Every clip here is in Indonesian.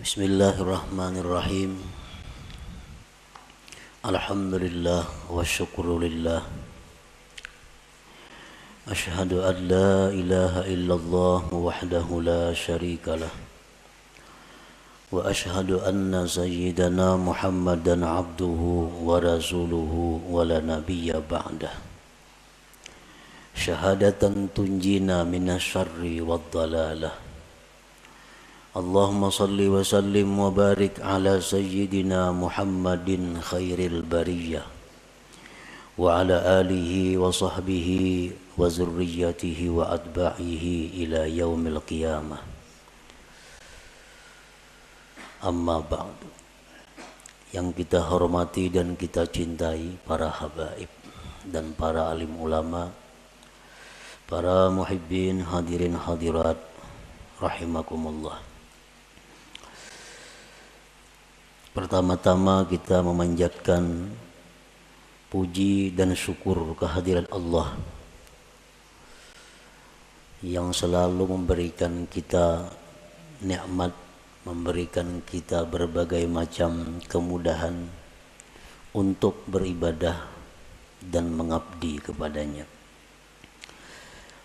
Bismillahirrahmanirrahim. Alhamdulillah wa syukrulillah. Ashhadu an la ilaha illallah wahdahu la syarikalah. Wa ashhadu anna sayyidana Muhammadan abduhu wa rasuluhu wa la nabiyya ba'dah. Syahadatan tunjina minasyarri wad dalalah. Allahumma salli wa sallim wa barik ala sayyidina Muhammadin khairil bariyah wa ala alihi wa sahbihi wa zurriyatihi wa atba'ihi ila yaumil qiyamah. Amma ba'du. Yang kita hormati dan kita cintai para habaib dan para alim ulama, para muhibbin hadirin hadirat rahimakumullah. Pertama-tama kita memanjatkan puji dan syukur kehadirat Allah yang selalu memberikan kita nikmat, memberikan kita berbagai macam kemudahan untuk beribadah dan mengabdi kepadanya.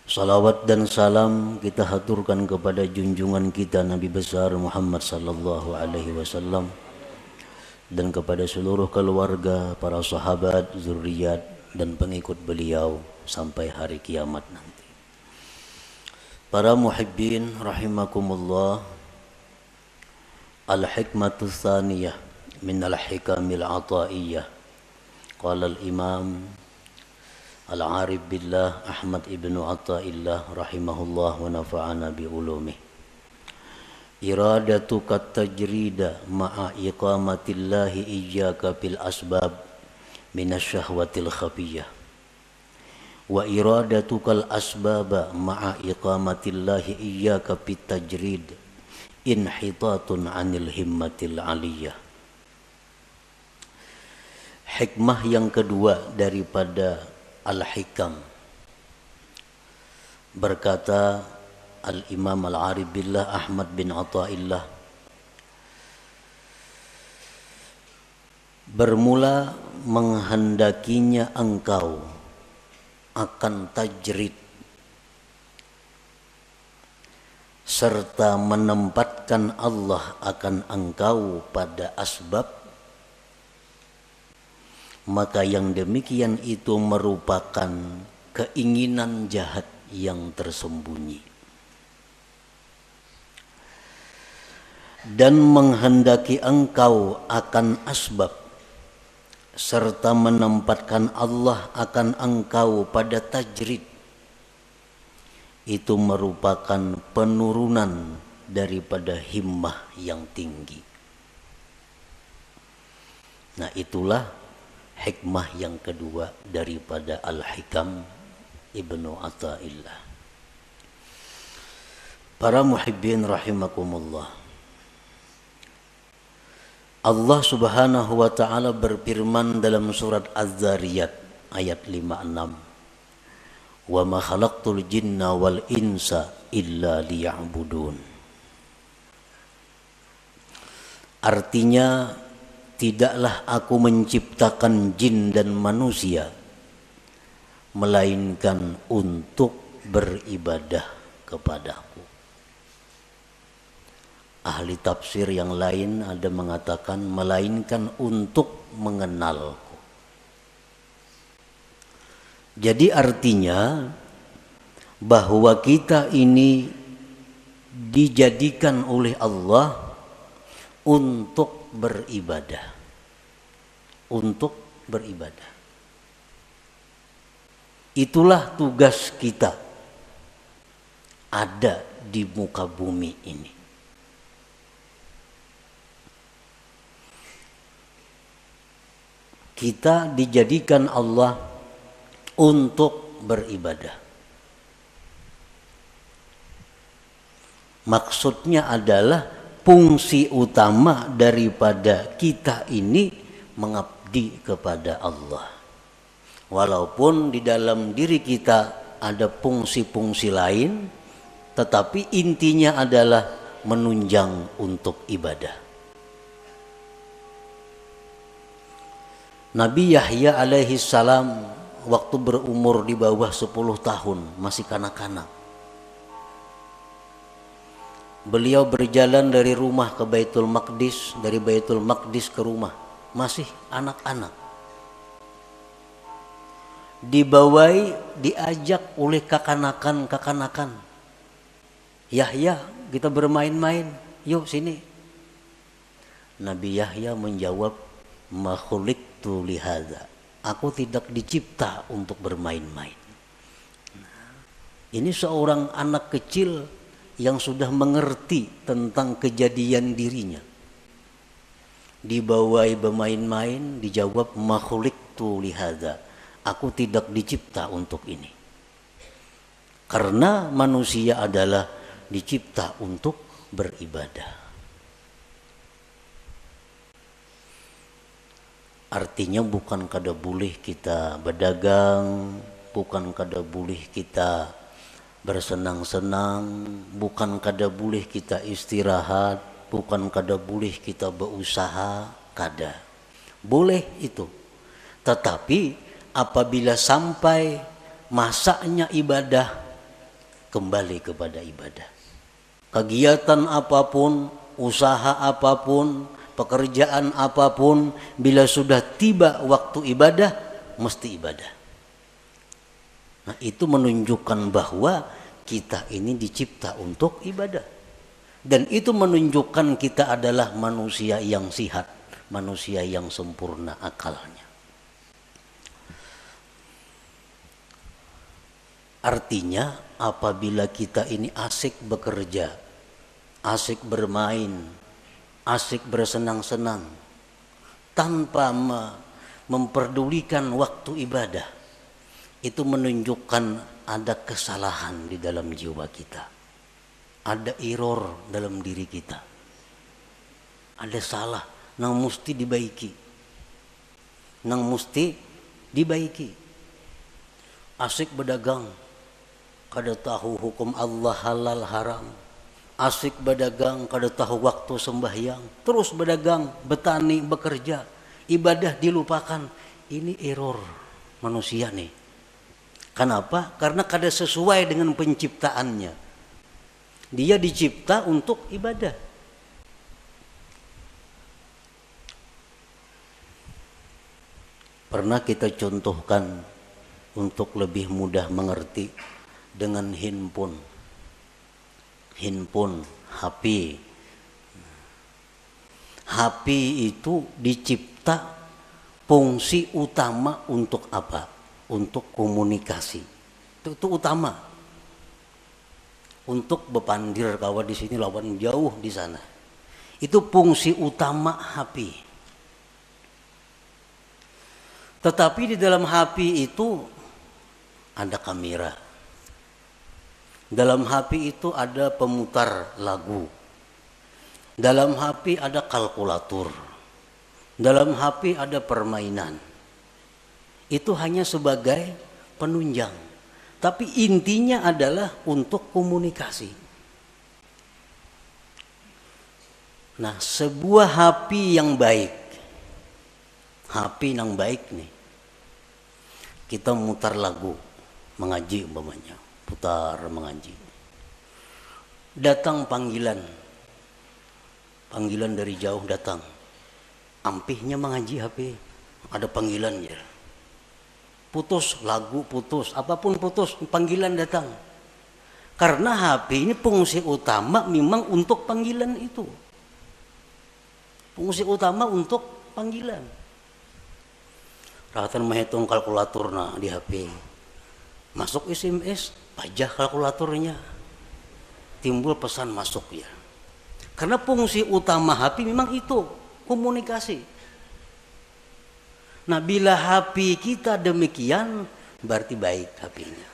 Salawat dan salam kita haturkan kepada junjungan kita Nabi besar Muhammad sallallahu alaihi wasallam dan kepada seluruh keluarga, para sahabat, zuriat dan pengikut beliau sampai hari kiamat nanti. Para muhibbin rahimakumullah, al-hikmatu tsaniyah min al-hikamil ataiyah. Qala al-imam al-arif billah Ahmad ibnu Athaillah rahimahullah wa nafa'ana bi ulumih. Iradatuka tajrida ma'a iqamatillahi iyyaka bil asbab minasyahwatil khafiyah wa iradatukal asbaba ma'a iqamatillahi iyyaka bit tajrid inhitatun 'anil himmatil 'aliyah. Hikmah yang kedua daripada al-hikam, berkata Al-Imam Al-Arif Billah Ahmad bin Athaillah, bermula menghendakinya engkau akan tajrid serta menempatkan Allah akan engkau pada asbab, maka yang demikian itu merupakan keinginan jahat yang tersembunyi. Dan menghendaki engkau akan asbab serta menempatkan Allah akan engkau pada tajrid, itu merupakan penurunan daripada himmah yang tinggi. Nah, itulah hikmah yang kedua daripada Al-Hikam Ibnu Athaillah. Para muhibbin rahimakumullah, Allah subhanahu wa ta'ala berfirman dalam surat Az-Zariyat ayat 56, wa ma khalaqtul jinna wal insa illa liya'budun. Artinya, tidaklah aku menciptakan jin dan manusia melainkan untuk beribadah kepadaku. Ahli tafsir yang lain ada mengatakan melainkan untuk mengenalku. Jadi artinya bahwa kita ini dijadikan oleh Allah untuk beribadah. Untuk beribadah. Itulah tugas kita ada di muka bumi ini. Kita dijadikan Allah untuk beribadah. Maksudnya adalah fungsi utama daripada kita ini mengabdi kepada Allah. Walaupun di dalam diri kita ada fungsi-fungsi lain, tetapi intinya adalah menunjang untuk ibadah. Nabi Yahya alaihi salam waktu berumur di bawah 10 tahun, masih kanak-kanak. Beliau berjalan dari rumah ke Baitul Maqdis, dari Baitul Maqdis ke rumah, masih anak-anak. Dibawai, diajak oleh kakanakan. Yahya, kita bermain-main, yuk sini. Nabi Yahya menjawab, ma khuliqtu lihadza. Aku tidak dicipta untuk bermain-main. Ini seorang anak kecil yang sudah mengerti tentang kejadian dirinya. Dibawai bermain-main, dijawab ma khuliqtu lihadza. Aku tidak dicipta untuk ini. Karena manusia adalah dicipta untuk beribadah. Artinya bukan kada boleh kita berdagang, bukan kada boleh kita bersenang-senang, bukan kada boleh kita istirahat, bukan kada boleh kita berusaha, kada. Boleh itu. Tetapi apabila sampai masanya ibadah, kembali kepada ibadah. Kegiatan apapun, usaha apapun, pekerjaan apapun, bila sudah tiba waktu ibadah, mesti ibadah. Nah, itu menunjukkan bahwa kita ini dicipta untuk ibadah. Dan itu menunjukkan kita adalah manusia yang sihat, manusia yang sempurna akalnya. Artinya apabila kita ini asik bekerja, asik bermain, asik bersenang-senang, tanpa memperdulikan waktu ibadah, itu menunjukkan ada kesalahan di dalam jiwa kita. Ada error dalam diri kita. Ada salah yang mesti dibaiki. Asik berdagang, kada tahu hukum Allah halal haram. Asik berdagang, kada tahu waktu sembahyang. Terus berdagang, bertani, bekerja, ibadah dilupakan. Ini error manusia nih. Kenapa? Karena kada sesuai dengan penciptaannya. Dia dicipta untuk ibadah. Pernah kita contohkan untuk lebih mudah mengerti dengan handphone, HP. HP itu dicipta fungsi utama untuk apa? Untuk komunikasi. Itu utama. Untuk bepandir kawan di sini lawan jauh di sana. Itu fungsi utama HP. Tetapi di dalam HP itu ada kamera. Dalam HP itu ada pemutar lagu. Dalam HP ada kalkulator. Dalam HP ada permainan. Itu hanya sebagai penunjang. Tapi intinya adalah untuk komunikasi. Nah, sebuah HP yang baik, nih, kita mutar lagu, mengaji umpamanya, putar mengaji. Datang panggilan dari jauh datang, ampihnya mengaji HP, ada panggilannya. Putus lagu, putus apapun, putus panggilan datang. Karena HP ini fungsi utama memang untuk panggilan itu. Fungsi utama untuk panggilan. Rahatan menghitung kalkulatorna di HP. Masuk SMS, pajah kalkulatornya. Timbul pesan masuk ya. Karena fungsi utama HP memang itu, komunikasi. Nah, bila HP kita demikian, berarti baik HP-nya.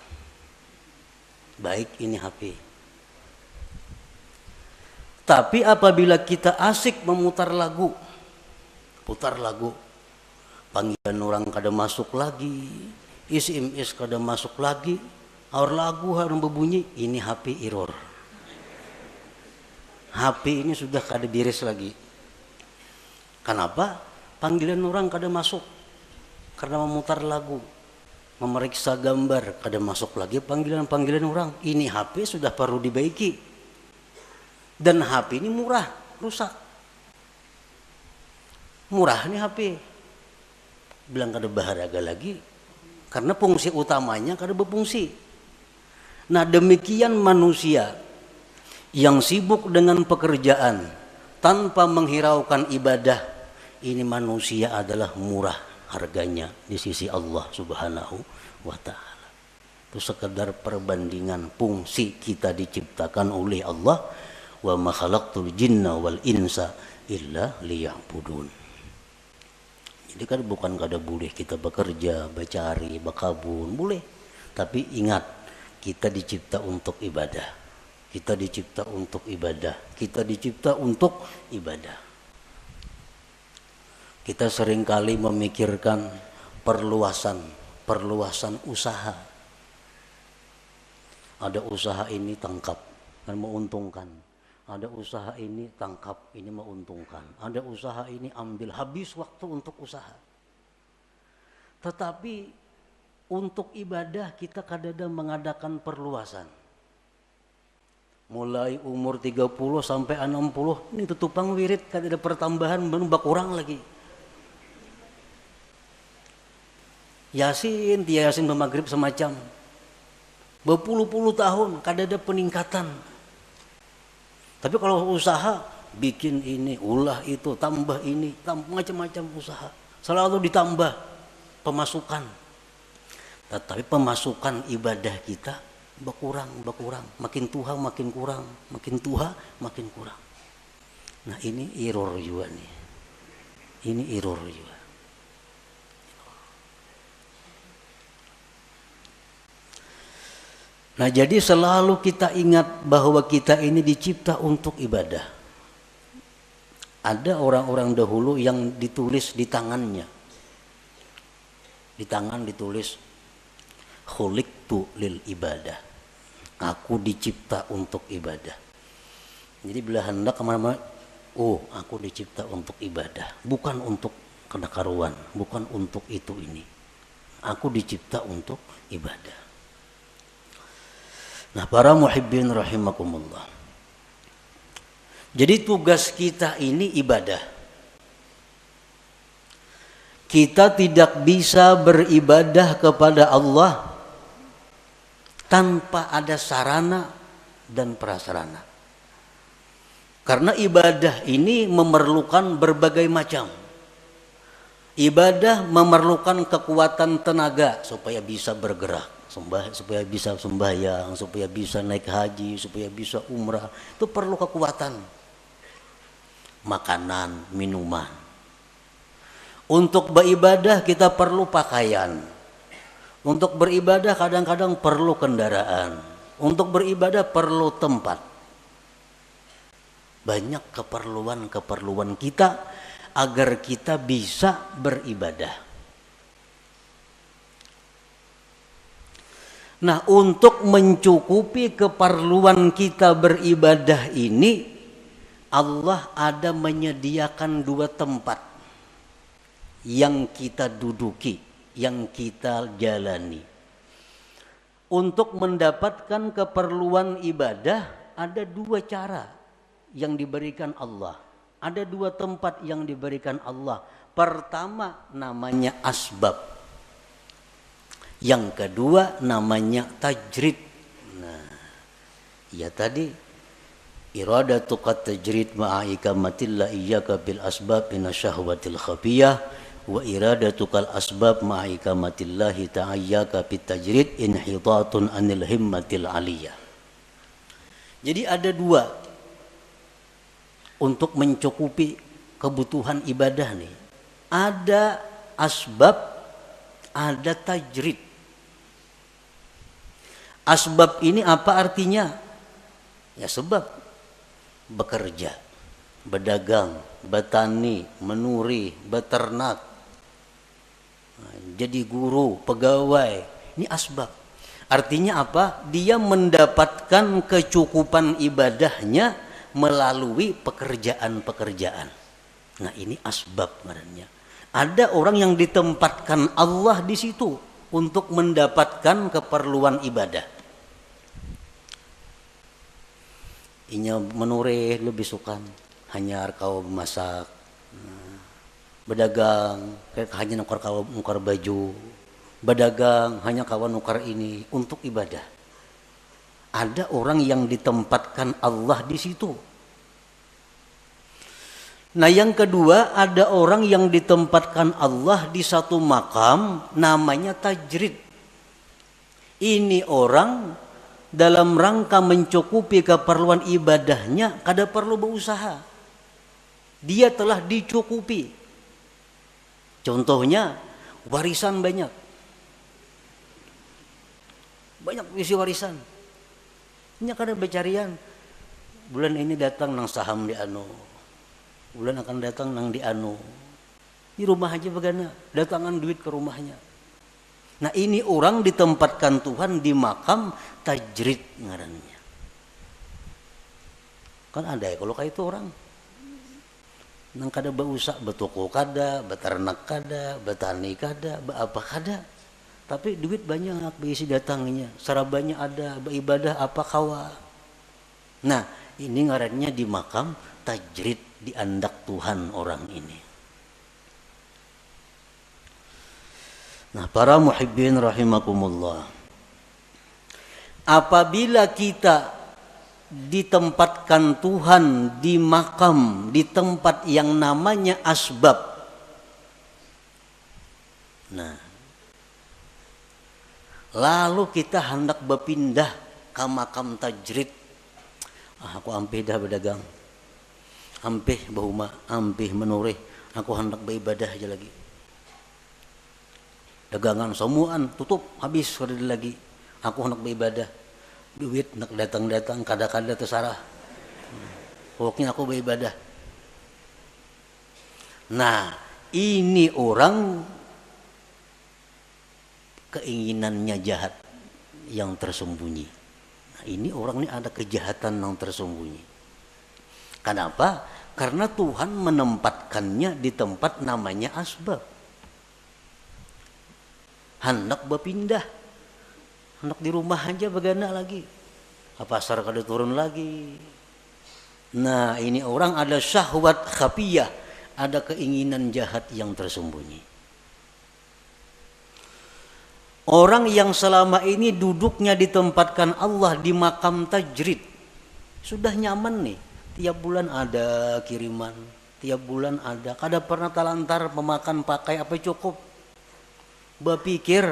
Baik ini HP. Tapi apabila kita asik memutar lagu, panggilan orang kada masuk lagi, SMS kada masuk lagi, aur lagu harus berbunyi, ini HP error. HP ini sudah kada beres lagi. Kenapa? Panggilan orang kada masuk karena memutar lagu, memeriksa gambar, kada masuk lagi panggilan orang. Ini HP sudah perlu dibaiki. Dan HP ini murah, rusak. Murah nih HP. Bilang kada berharga lagi karena fungsi utamanya kada berfungsi. Nah, demikian manusia yang sibuk dengan pekerjaan tanpa menghiraukan ibadah, ini manusia adalah murah harganya di sisi Allah Subhanahu wa ta'ala. Itu sekedar perbandingan fungsi kita diciptakan oleh Allah. Wa ma khalaqtul jinna wal insa illa liya'budun. Jadi kan bukan kada boleh kita bekerja, bercari, berkabun, boleh. Tapi ingat, kita dicipta untuk ibadah. Kita dicipta untuk ibadah. Kita dicipta untuk ibadah. Kita seringkali memikirkan perluasan usaha. Ada usaha ini tangkap, kan menguntungkan. Ada usaha ini tangkap, ini menguntungkan. Ada usaha ini ambil, habis waktu untuk usaha. Tetapi untuk ibadah kita kadang-kadang mengadakan perluasan. Mulai umur 30 sampai 60, ini tutupang wirid, kada ada pertambahan, menambah kurang lagi. Yasin, tiya Yasin bermaghrib semacam. Berpuluh-puluh tahun, kada ada peningkatan. Tapi kalau usaha, bikin ini, ulah itu, tambah ini, macam-macam usaha. Selalu ditambah pemasukan. Tetapi pemasukan ibadah kita berkurang, makin tua makin kurang, makin tua makin kurang. Nah, ini error juga nih. Ini error juga. Nah, jadi selalu kita ingat bahwa kita ini dicipta untuk ibadah. Ada orang-orang dahulu yang ditulis di tangannya. Di tangan ditulis khuliqtu lil ibadah. Aku dicipta untuk ibadah. Jadi bila hendak kemana-mana, oh, aku dicipta untuk ibadah, bukan untuk kedakaruan, bukan untuk itu ini. Aku dicipta untuk ibadah. Nah, para muhibbin rahimakumullah. Jadi tugas kita ini ibadah. Kita tidak bisa beribadah kepada Allah tanpa ada sarana dan prasarana. Karena ibadah ini memerlukan berbagai macam. Ibadah memerlukan kekuatan tenaga supaya bisa bergerak, supaya bisa sembahyang, supaya bisa naik haji, supaya bisa umrah. Itu perlu kekuatan. Makanan, minuman. Untuk beribadah kita perlu pakaian. Untuk beribadah kadang-kadang perlu kendaraan. Untuk beribadah perlu tempat. Banyak keperluan kita agar kita bisa beribadah. Nah, untuk mencukupi keperluan kita beribadah ini, Allah ada menyediakan 2 tempat yang kita duduki, yang kita jalani. Untuk mendapatkan keperluan ibadah ada 2 cara yang diberikan Allah. Ada 2 tempat yang diberikan Allah. Pertama namanya asbab. Yang kedua namanya tajrid. Nah, ya tadi iradatuka tajrid ma'a ikamatillah iyyaka bil asbab minasyahwatil khafiyah. Wa iradatukal asbab ma'aikamatillahi ta'ayyaka bitajrid inhitatun anil himmatil aliyah. Jadi ada 2 untuk mencukupi kebutuhan ibadah nih. Ada asbab, ada tajrid. Asbab ini apa artinya? Ya sebab. Bekerja, berdagang, bertani, menuri, beternak, jadi guru, pegawai. Ini asbab. Artinya apa? Dia mendapatkan kecukupan ibadahnya melalui pekerjaan-pekerjaan. Nah, ini asbab ngarannya. Ada orang yang ditempatkan Allah di situ untuk mendapatkan keperluan ibadah. Inya menureh lebih sukan, hanya kau masak, berdagang, hanya nukar baju, berdagang hanya kawan nukar ini untuk ibadah. Ada orang yang ditempatkan Allah di situ. Nah, yang kedua, ada orang yang ditempatkan Allah di satu makam namanya tajrid. Ini orang dalam rangka mencukupi keperluan ibadahnya kada perlu berusaha. Dia telah dicukupi. Contohnya warisan banyak. Banyak isi warisan. Ini kada becarian. Bulan ini datang nang saham di anu. Bulan akan datang nang di anu. Di rumah aja begana, datangan duit ke rumahnya. Nah, ini orang ditempatkan Tuhan di makam tajrid ngarannya. Kan ada ya kalau kayak itu orang. Nang kada bausak betoko kada, beternak kada, betani kada, apa kada. Tapi duit banyak berisi datangnya. Sarabanya ada, beribadah apa kawa. Nah, ini ngarannya di makam tajrid, diandak Tuhan orang ini. Nah, para muhibbin rahimakumullah, apabila kita ditempatkan Tuhan di makam, di tempat yang namanya asbab, nah, lalu kita hendak berpindah ke makam tajrid. Aku ampih dah berdagang, ampih bahuma, ampih menurih, aku hendak beribadah aja lagi. Dagangan semuaan tutup, habis kada lagi. Aku hendak beribadah. Duit nak datang-datang, kada-kada terserah. Pokoknya aku beribadah. Nah, ini orang keinginannya jahat yang tersembunyi. Nah, ini orang ini ada kejahatan yang tersembunyi. Kenapa? Karena Tuhan menempatkannya di tempat namanya asbab. Hendak berpindah, hendak di rumah aja begana lagi, pasar kada turun lagi. Nah, ini orang ada syahwat khafiyah, ada keinginan jahat yang tersembunyi. Orang yang selama ini duduknya ditempatkan Allah di makam tajrid, sudah nyaman nih. Tiap bulan ada kiriman, tiap bulan ada, kada pernah talantar memakan pakai apa cukup. Berpikir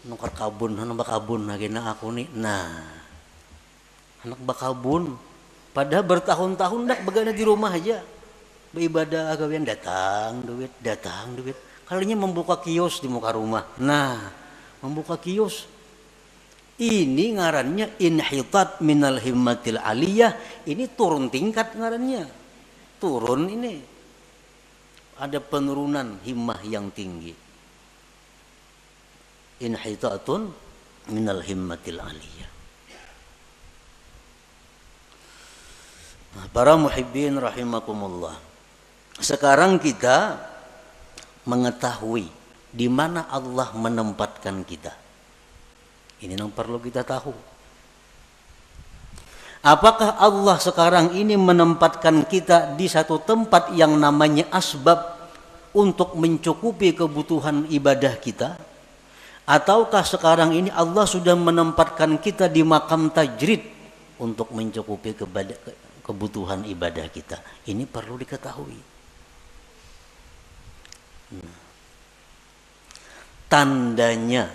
nukar kabun, anak bakabun lagi na aku nih. Nah, anak bakabun, padahal bertahun-tahun dak begana di rumah aja, beribadah gawian datang duit. Kalinya membuka kios di muka rumah. Nah, membuka kios, ini ngarannya inhitat minal himmatil aliyah. Ini turun tingkat ngarannya, turun ini, ada penurunan himmah yang tinggi. Inhitatun minal himmatil aliyah. Nah, para muhibbin rahimakumullah, sekarang kita mengetahui di mana Allah menempatkan kita. Ini yang perlu kita tahu. Apakah Allah sekarang ini menempatkan kita di satu tempat yang namanya asbab untuk mencukupi kebutuhan ibadah kita? Ataukah sekarang ini Allah sudah menempatkan kita di makam tajrid untuk mencukupi kebutuhan ibadah kita? Ini perlu diketahui. Tandanya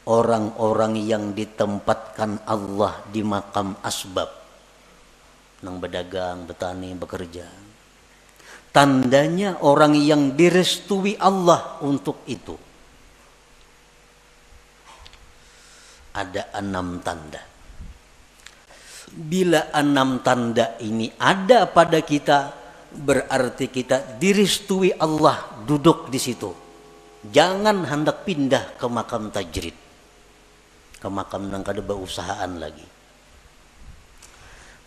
orang-orang yang ditempatkan Allah di makam asbab, nang berdagang, bertani, bekerja, tandanya orang yang direstui Allah untuk itu. Ada 6 tanda. Bila 6 tanda ini ada pada kita, berarti kita direstui Allah duduk di situ. Jangan hendak pindah ke makam tajrid, ke makam nang kada beusahaan lagi.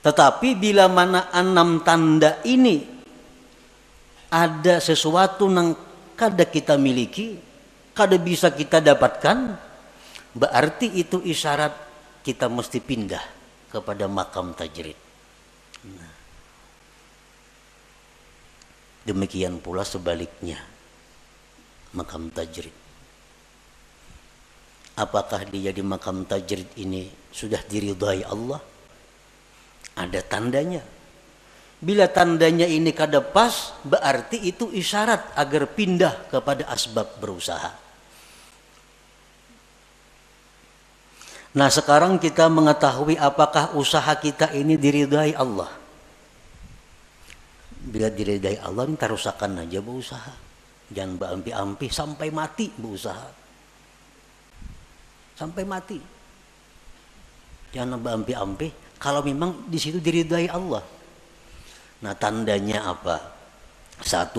Tetapi bila mana 6 tanda ini ada sesuatu yang kada kita miliki, kada bisa kita dapatkan, berarti itu isyarat kita mesti pindah kepada makam tajrid. Nah, demikian pula sebaliknya, makam tajrid. Apakah dia di makam tajrid ini sudah diridhai Allah? Ada tandanya. Bila tandanya ini kada pas, berarti itu isyarat agar pindah kepada asbab berusaha. Nah, sekarang kita mengetahui apakah usaha kita ini diridhai Allah. Bila diridhai Allah, ini tarusakan aja berusaha. Jangan berampi-ampi sampai mati berusaha. Sampai mati. Jangan berampi-ampi kalau memang di situ diridhai Allah. Nah, tandanya apa? 1.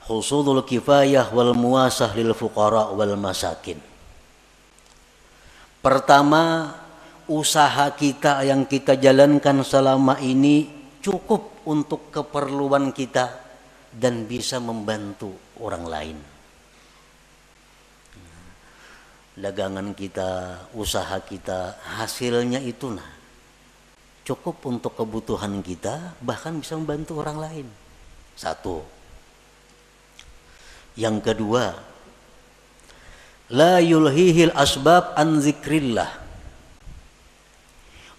Husulul kifayah wal muasah lil fuqara wal masakin. Pertama, usaha kita yang kita jalankan selama ini cukup untuk keperluan kita dan bisa membantu orang lain. Dagangan kita, usaha kita, hasilnya itu cukup untuk kebutuhan kita, bahkan bisa membantu orang lain. 1. Yang kedua, la yulhihil asbab an zikrillah.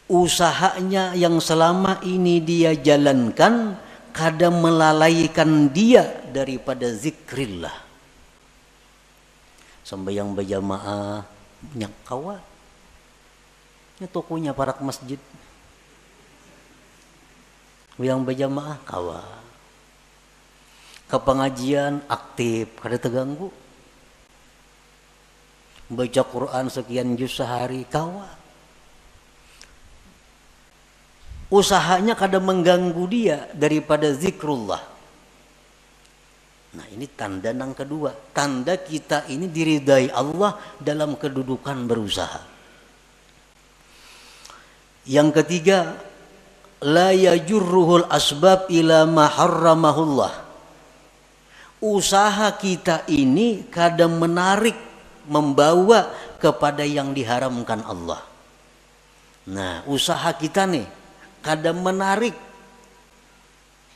Usahanya yang selama ini dia jalankan kada melalaikan dia daripada zikrillah. Sembahyang berjamaah nyak kawa. Nya tokonya parak masjid. Yang berjamaah kawa. Ke pengajian aktif, kada terganggu. Baca Quran sekian juz sehari kawa. Usahanya kada mengganggu dia daripada zikrullah. Nah, ini tanda yang kedua. Tanda kita ini diridai Allah dalam kedudukan berusaha. Yang ketiga, la yajurruhul asbab ila ma harramahullah. Usaha kita ini kadang menarik, membawa kepada yang diharamkan Allah. Nah, usaha kita nih kadang menarik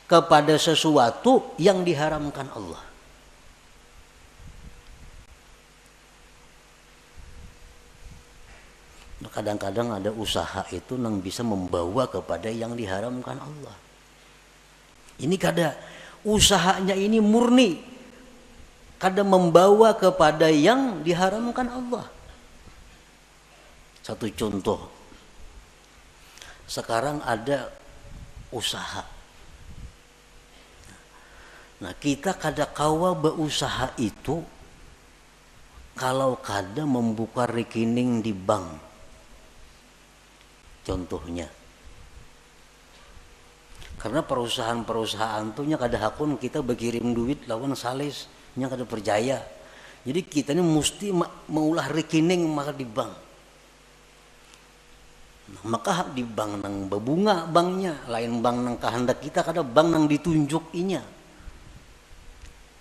kepada sesuatu yang diharamkan Allah. Nah, kadang-kadang ada usaha itu yang bisa membawa kepada yang diharamkan Allah. Ini kada usahanya ini murni, kada membawa kepada yang diharamkan Allah. Satu contoh, sekarang ada usaha. Nah, kita kada kawa berusaha itu kalau kada membuka rekening di bank. Contohnya, karena perusahaan-perusahaan tuh nya kada hakun kita berkirim duit lawan sales nya kada percaya. Jadi kita ini mesti maulah rekening maka di bank. Nah, maka di bank nang berbunga banknya, lain bank nang kehendak kita, kada bank nang ditunjuk inya.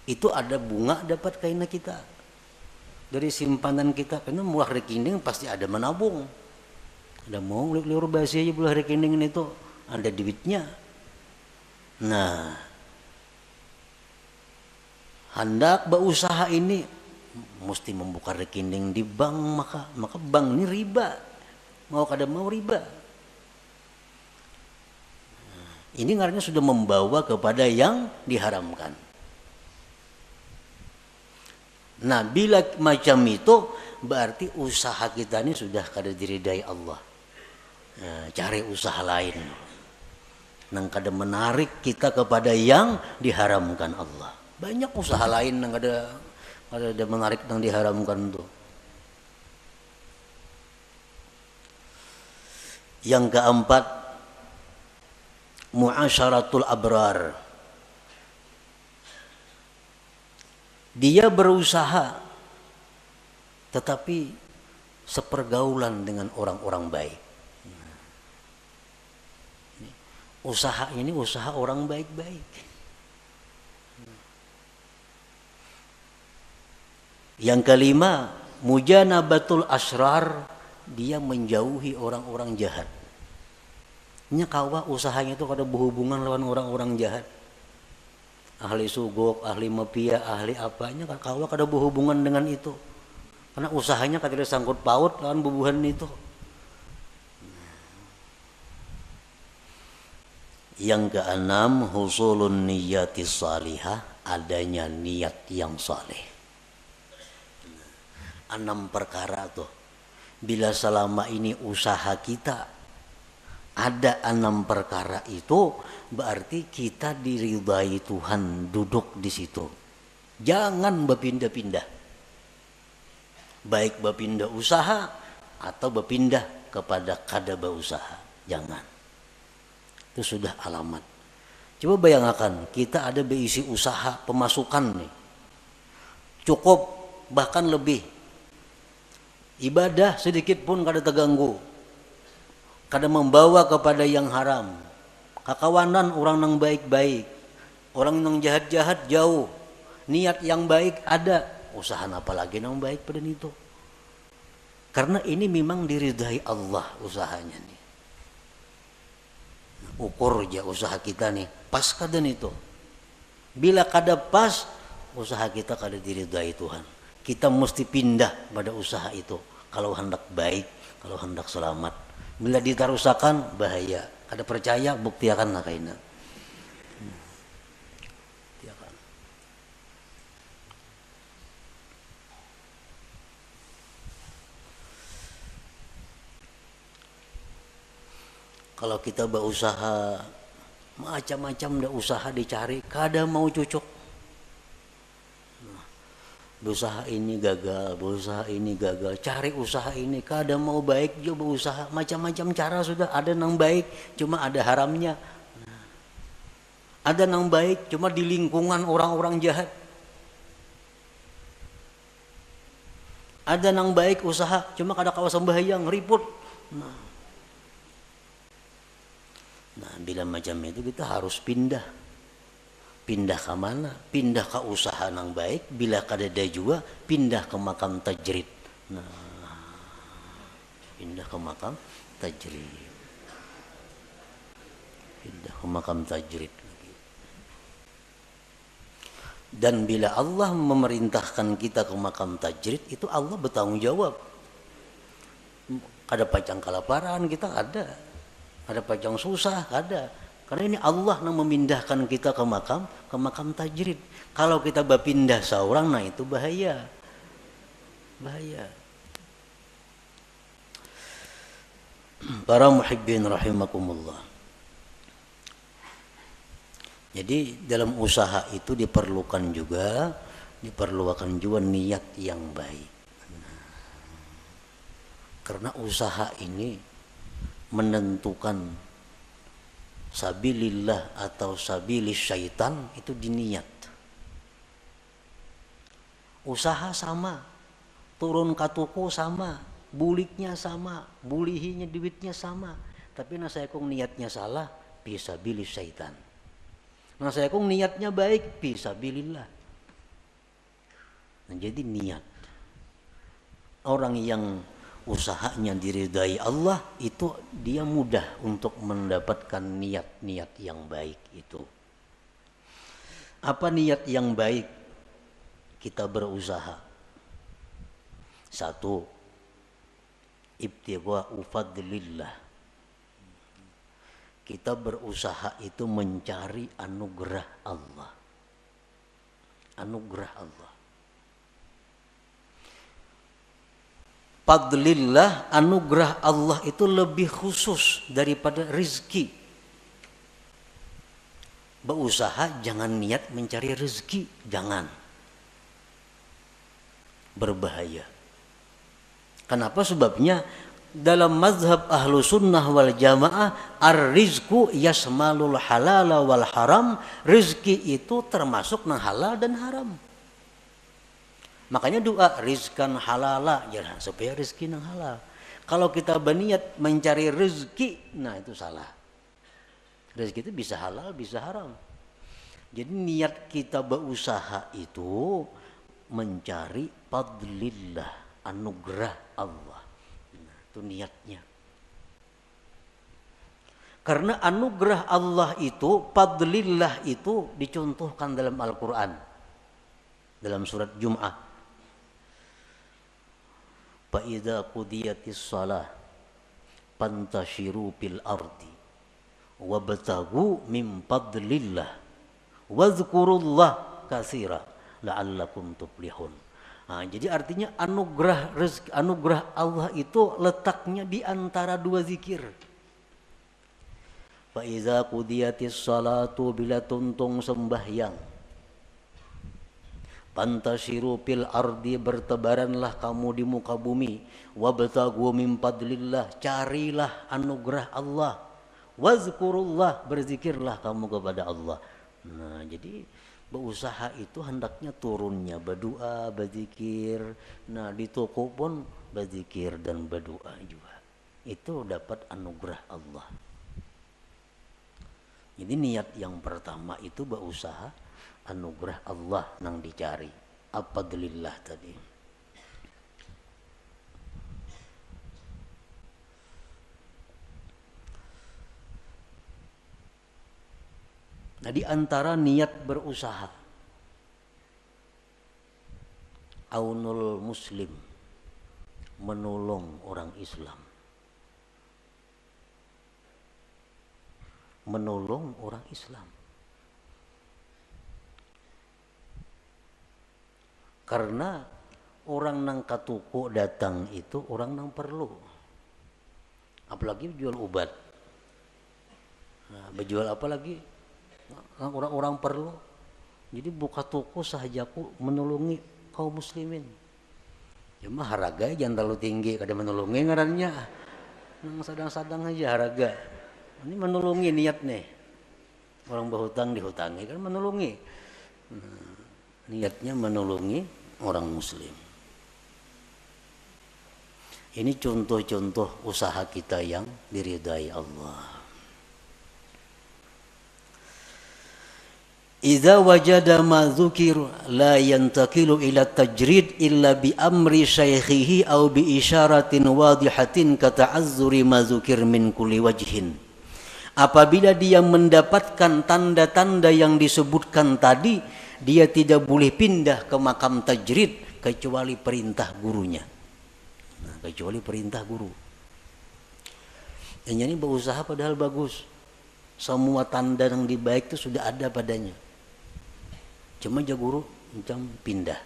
Itu ada bunga dapat kaina kita dari simpanan kita, karena mulah rekening pasti ada menabung. Ada mau liur basi aja mulah rekening itu ada duitnya. Nah, hendak berusaha ini mesti membuka rekening di bank, maka bank ini riba. Mau kada mau riba. Ini ngarannya sudah membawa kepada yang diharamkan. Nah, bila macam itu berarti usaha kita ini sudah kada diridai Allah. Nah, cari usaha lain nang kada menarik kita kepada yang diharamkan Allah. Banyak usaha lain nang kada menarik nang diharamkan itu. Yang keempat, muasyaratul abrar. Dia berusaha tetapi sepergaulan dengan orang-orang baik. Usaha ini usaha orang baik-baik. Yang kelima, mujanabatul asrar, dia menjauhi orang-orang jahat. Nya kawa usahanya itu kada berhubungan lawan orang-orang jahat. Ahli sugok, ahli mafia, ahli apanya kawa kada berhubungan dengan itu. Karena usahanya kada sangkut paut lawan bubuhan itu. Yang keenam, husulun niyatis salihah, adanya niat yang saleh. 6 perkara tuh. Bila selama ini usaha kita ada 6 perkara itu, berarti kita diridai Tuhan duduk di situ. Jangan berpindah-pindah. Baik berpindah usaha atau berpindah kepada kada berusaha. Jangan. Itu sudah alamat. Coba bayangkan, kita ada berisi usaha pemasukan nih. Cukup bahkan lebih. Ibadah sedikit pun kada terganggu, kada membawa kepada yang haram. Kakawanan orang yang baik-baik, orang yang jahat-jahat jauh. Niat yang baik ada, usaha apa lagi yang baik pada itu. Karena ini memang diridai Allah usahanya nih. Ukur aja usaha kita nih, pas kada itu. Bila kada pas, usaha kita kada diridai Tuhan. Kita mesti pindah pada usaha itu. Kalau hendak baik, kalau hendak selamat. Bila ditarusakan, bahaya. Kada percaya, buktiakan lah kaina. Kalau kita berusaha, macam-macam dah usaha dicari, kada mau cocok. Berusaha ini gagal, berusaha ini gagal, cari usaha ini, kada mau baik juga berusaha, macam-macam cara sudah. Ada yang baik, cuma ada haramnya. Ada yang baik, cuma di lingkungan orang-orang jahat. Ada yang baik usaha, cuma kada kawasan bahayang, ribut. Nah, bila macam itu kita harus pindah. Pindah ke mana? Pindah ke usaha yang baik. Bila kadada juga, pindah ke makam tajrid. Nah, pindah ke makam tajrid. Pindah ke makam tajrid. Dan bila Allah memerintahkan kita ke makam tajrid, itu Allah bertanggung jawab. Ada pacang kelaparan kita ada pacang susah ada. Karena ini Allah yang memindahkan kita ke makam tajrid. Kalau kita berpindah seorang, nah itu bahaya. Bahaya. Para muhibbin rahimakumullah. Jadi dalam usaha itu diperlukan juga niat yang baik. Karena usaha ini menentukan sabilillah atau sabilis syaitan itu diniat. Usaha sama, turun katuku sama, buliknya sama, bulihinya duitnya sama. Tapi nasayakung niatnya salah, fisabilis syaitan. Nasayakung niatnya baik, fisabilillah. Nah, jadi niat. Orang yang usahanya diridai Allah itu dia mudah untuk mendapatkan niat-niat yang baik itu. Apa niat yang baik? Kita berusaha. 1. Ibtigha'u fadlillah. Kita berusaha itu mencari anugerah Allah. Anugerah Allah. Fadlillah, anugerah Allah itu lebih khusus daripada rezeki. Berusaha jangan niat mencari rezeki, jangan. Berbahaya. Kenapa? Sebabnya dalam mazhab ahlu sunnah wal jamaah, ar-rizku yasmalul halala wal haram. Rezeki itu termasuk nang halal dan haram. Makanya doa rizkan halala, jangan supaya rezeki yang halal. Kalau kita berniat mencari rezeki, nah itu salah. Rezeki itu bisa halal, bisa haram. Jadi niat kita berusaha itu mencari fadlillah, anugerah Allah. Nah, itu niatnya. Karena anugerah Allah itu, fadlillah itu dicontohkan dalam Al-Quran. Dalam surat Jum'ah. Fa'idha qudiyatis salah fantashiru fil ardi wabtagu min fadlillah wazkurullah katsira la'allakum tuflihun. Nah, jadi artinya anugerah Allah itu letaknya di antara dua zikir. Fa iza qudiyatis salatu, bila tuntung sembahyang, pantashiru fil ardi, bertebaranlah kamu di muka bumi, wabtagu min fadlillah, carilah anugerah Allah, wazkurullah, berzikirlah kamu kepada Allah. Nah, jadi berusaha itu hendaknya turunnya berdoa, berzikir. Nah, di toko pun berzikir dan berdoa juga. Itu dapat anugerah Allah. Jadi niat yang pertama itu berusaha anugerah Allah yang dicari. Fadlillah tadi. Nah, di antara niat berusaha, aunul muslim, menolong orang Islam. Menolong orang Islam. Karena orang nang katuku datang itu orang nang perlu. Apalagi jual obat. Nah, berjual apa lagi? Orang-orang perlu. Jadi buka toko sahajaku menolongi kaum muslimin. Cuma harga jangan terlalu tinggi, kada menolongi ngarannya. Nang sadang-sadang aja harga. Ini menolongi niat nih. Orang berhutang dihutangi kan menolongi. Niatnya menolongi orang muslim. Ini contoh-contoh usaha kita yang diridai Allah. Idza wajada ma dzukir la yantaqilu ila tajrid illa bi amri syaikhihi aw bi isyaratin wadihatin ka ta'azzuri ma dzukir min kulli wajhin. Apabila dia mendapatkan tanda-tanda yang disebutkan tadi, dia tidak boleh pindah ke makam tajrid kecuali perintah gurunya. Nah, kecuali perintah guru. Dan ini berusaha padahal bagus. Semua tanda yang baik itu sudah ada padanya. Cuma aja guru macam pindah.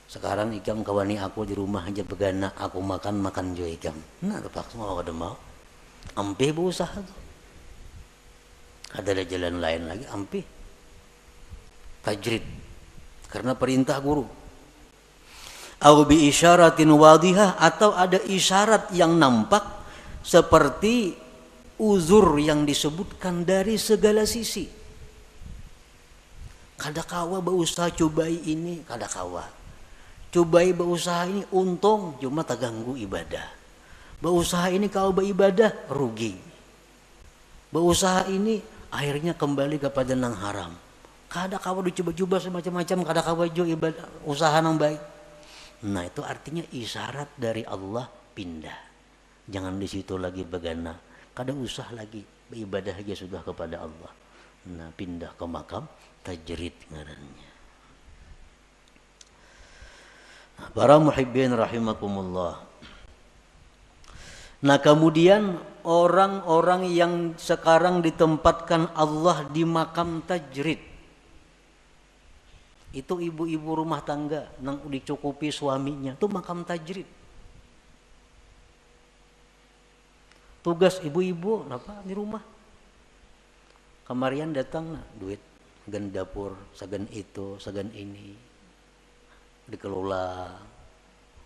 Sekarang ikam kawani aku di rumah aja begana, aku makan juga ikam. Nah, terpaksa mau ada mau. Ampe berusaha tuh. Ada jalan lain lagi, ampe tajrid karena perintah guru. Au bi isyaratin wadihah, atau ada isyarat yang nampak seperti uzur yang disebutkan dari segala sisi. Kada kawa berusaha cobai ini, kada kawa. Cobai berusaha ini untung, cuma terganggu ibadah. Berusaha ini kau beribadah rugi. Berusaha ini akhirnya kembali kepada nang haram. Kada kawa dicoba-coba semacam-macam, kada kawa jo ibadah usaha nang baik. Nah, itu artinya isyarat dari Allah pindah. Jangan di situ lagi begana. Kada usah lagi beribadah aja sudah kepada Allah. Nah, pindah ke makam tajrid ngarannya. Nah, para muhibbin rahimakumullah. Nah, kemudian orang-orang yang sekarang ditempatkan Allah di makam tajrid, itu ibu-ibu rumah tangga yang dicukupi suaminya, itu makam tajrid. Tugas ibu-ibu apa di rumah? Kemarian datang duit, segan dapur, segan itu, segan ini, dikelola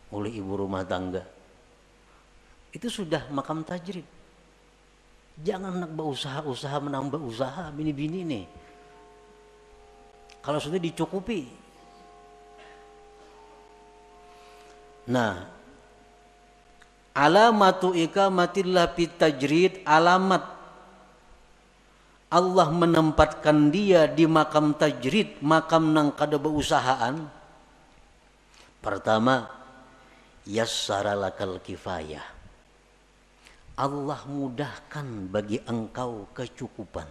oleh ibu rumah tangga. Itu sudah makam tajrid. Jangan nak berusaha menambah usaha bini-bini nih. Kalau sudah dicukupi. Nah, alamatu ikamatillah fit tajrid, alamat Allah menempatkan dia di makam tajrid, makam nang kada beusahaan. Pertama, yassara lakal kifayah. Allah mudahkan bagi engkau kecukupan.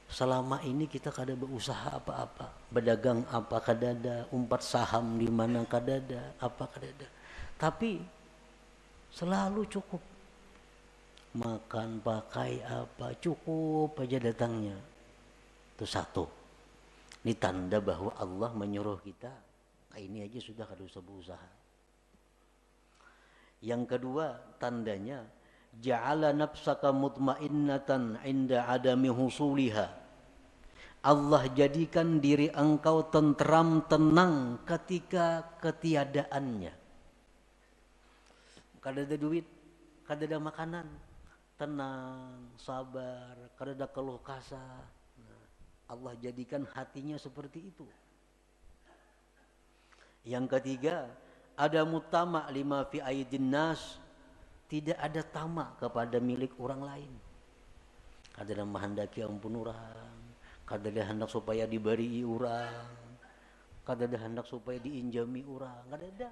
Selama ini kita kada berusaha apa-apa, berdagang apa kadada, umpat saham di mana kadada, apa kadada. Tapi selalu cukup. Makan, pakai apa, cukup aja datangnya. Itu satu. Ini tanda bahwa Allah menyuruh kita, ini aja sudah kada usah berusaha. Yang kedua, tandanya ja'ala nafsaka mutmainnatan 'inda adami husuliha. Allah jadikan diri engkau tentram, tenang ketika ketiadaannya. Kada ada duit, kada ada makanan, tenang, sabar, kada ada keluh kesah. Allah jadikan hatinya seperti itu. Yang ketiga, ada mutama lima fi aidin nas, tidak ada tamak kepada milik orang lain. Kada ada menghendaki ampun orang, kada ada hendak supaya diberi orang, kada ada hendak supaya diinjami orang, kada ada.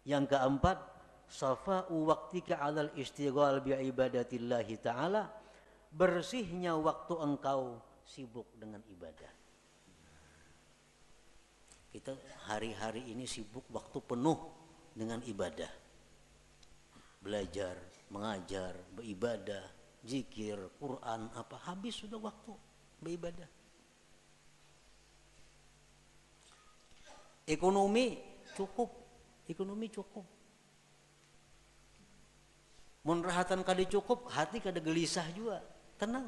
Yang keempat, safa'u waqtika 'alal istighal bi ibadatillahi ta'ala, bersihnya waktu engkau sibuk dengan ibadah. Kita hari-hari ini sibuk waktu penuh dengan ibadah. Belajar, mengajar, beribadah, zikir, Quran, apa habis sudah waktu beribadah. Ekonomi cukup. Mun rahatan kada cukup, hati kada gelisah juga, tenang.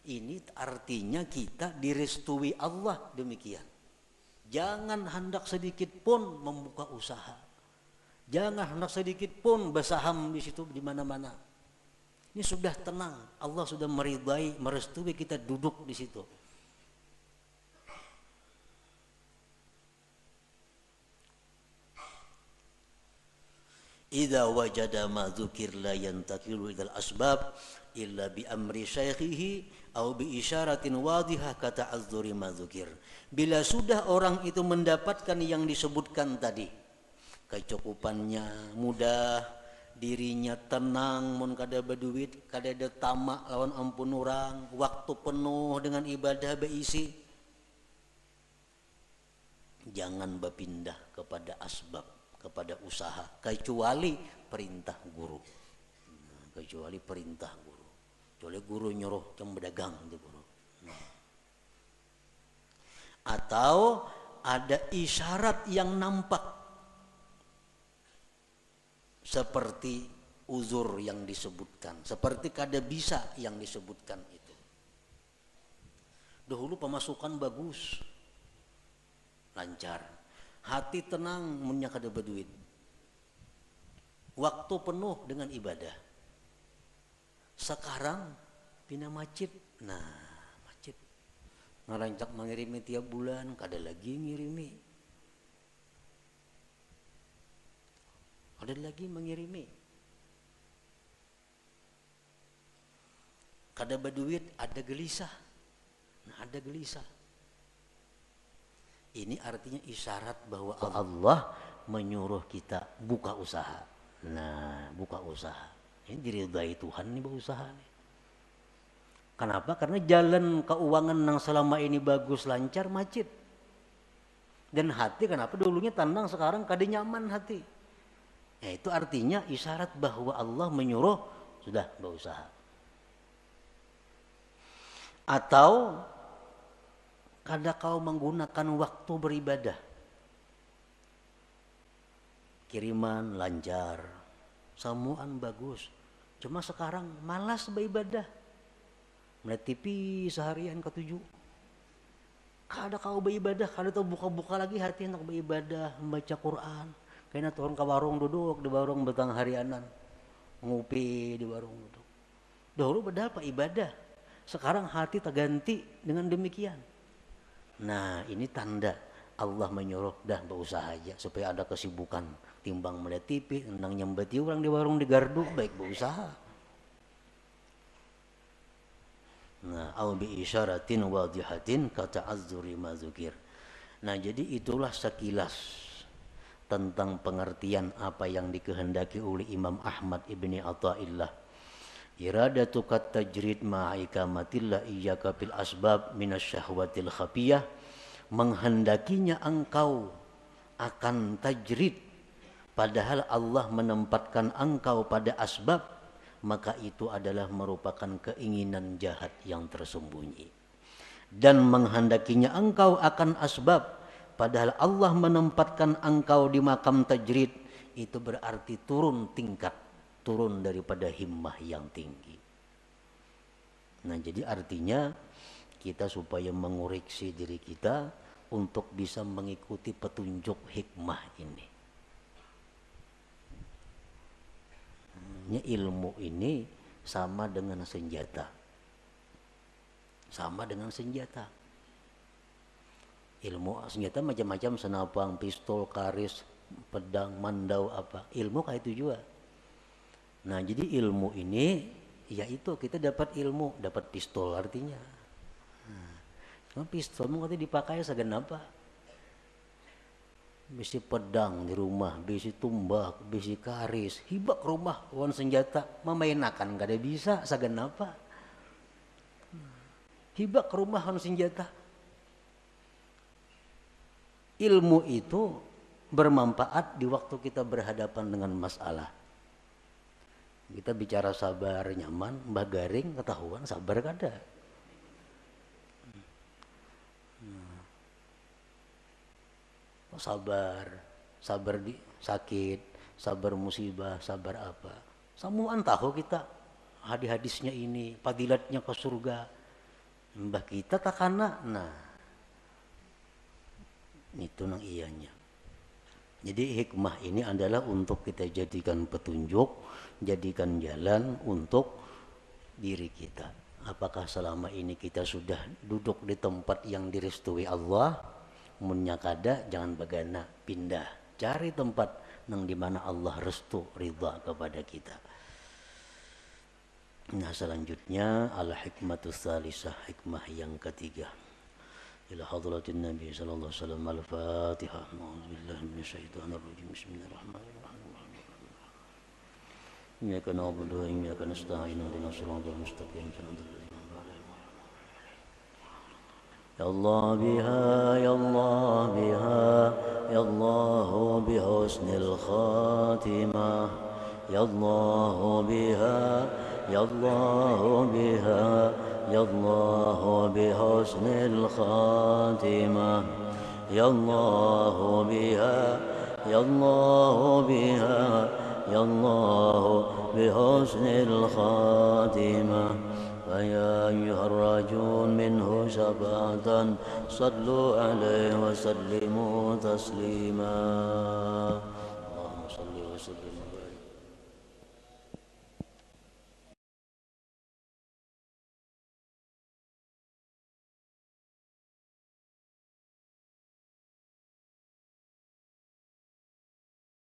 Ini artinya kita direstui Allah demikian. Jangan hendak sedikit pun membuka usaha. Jangan hendak sedikit pun bersaham di situ di mana-mana. Ini sudah tenang. Allah sudah meridai, merestui kita duduk di situ. Idza wajada ma dzukir la yantaqilu ilal asbab illa bi amri syaikhihi au bi isyaratin wadihah kata azzuri ma dzukir. Bila sudah orang itu mendapatkan yang disebutkan tadi, kecukupannya mudah, dirinya tenang, mun kada berduit, kada ada tamak lawan ampun orang, waktu penuh dengan ibadah beisi, jangan berpindah kepada asbab, kepada usaha, kecuali perintah guru. Kecuali perintah guru. Kecuali guru nyuruh yang berdagang itu guru. Atau ada isyarat yang nampak seperti uzur yang disebutkan, seperti kada bisa yang disebutkan itu. Dahulu pemasukan bagus, lancar, hati tenang, munnya kada berduit, waktu penuh dengan ibadah. Sekarang pina macet, macet, ngarancak mengirimi tiap bulan, kada lagi ngirimi, kada lagi mengirimi, kada berduit, ada gelisah, ada gelisah. Ini artinya isyarat bahwa Allah menyuruh kita buka usaha. Buka usaha. Ini diridai Tuhan nih berusaha nih. Kenapa? Karena jalan keuangan yang selama ini bagus, lancar, macet. Dan hati kenapa dulunya tenang, sekarang kada nyaman hati. Itu artinya isyarat bahwa Allah menyuruh sudah berusaha. Atau kada kau menggunakan waktu beribadah. Kiriman lancar, samuan bagus. Cuma sekarang malas beribadah. Melihat TV seharian ketujuh. Kada kau beribadah, kada tahu buka-buka lagi hati hendak beribadah, membaca Quran. Kayaknya turun ke warung duduk di warung betang harianan. Ngopi di warung duduk. Dahulu padahal ibadah. Sekarang hati terganti dengan demikian. Ini tanda Allah menyuruh dah berusaha aja supaya ada kesibukan timbang melihat TV, tentang nyembeti orang di warung di gardu, baik berusaha. Nah, au bi isyaratin wadihatin kata'azzuri ma dzukir. Nah, jadi itulah sekilas tentang pengertian apa yang dikehendaki oleh Imam Ahmad ibni Athaillah. Iradatu kat tajrid ma'ikamatillah iyyaka fil asbab minasyahwatil khafiyah, menghendakinya engkau akan tajrid padahal Allah menempatkan engkau pada asbab, maka itu adalah merupakan keinginan jahat yang tersembunyi. Dan menghendakinya engkau akan asbab padahal Allah menempatkan engkau di makam tajrid, itu berarti turun tingkat, turun daripada himmah yang tinggi. Nah, jadi artinya kita supaya mengoreksi diri kita untuk bisa mengikuti petunjuk hikmah ini. Ilmu ini sama dengan senjata. Sama dengan senjata. Ilmu senjata macam-macam, senapang, pistol, karis, pedang, mandau apa. Ilmu kayak itu juga. Nah, jadi ilmu ini yaitu kita dapat ilmu, dapat pistol artinya. Cuma pistol mau dipakai segenapa. Bisi pedang di rumah, bisi tumbak, bisi karis, hibak rumah wan senjata, memainakan gak ada bisa segenapa. Hibak rumah wan senjata. Ilmu itu bermanfaat di waktu kita berhadapan dengan masalah. Kita bicara sabar nyaman, Mbah Garing ketahuan sabar kada. Sabar di sakit, sabar musibah, sabar apa. Samuan tahu kita hadis-hadisnya ini, fadilatnya ke surga. Mbah kita takana, nah itu nang iyanya. Jadi hikmah ini adalah untuk kita jadikan petunjuk, jadikan jalan untuk diri kita. Apakah selama ini kita sudah duduk di tempat yang direstui Allah? Munnya kada, jangan bagana, pindah, cari tempat nang dimana Allah restu ridha kepada kita. Nah, selanjutnya al-hikmatus salisah, hikmah yang ketiga. Ila hadratin Nabi sallallahu alaihi wasallam. Al-Fatihah. A'udzubillahi minasyaitonir rajim. Bismillahirrahmanirrahim. Iyyaka na'budu wa iyyaka nasta'in. Ihdinas siratal mustaqim. Ya Allah biha, ya Allah biha, ya Allah bihusnil khatimah. Ya Allah biha, ya Allah biha, ya Allah bihusnil khatimah. Ya Allah biha, ya Allah biha, ya Allah bihusnil khatimah. فيا أيها الراجون منه شفاعة صلوا عليه وسلموا تسليما اللهم صل وسلم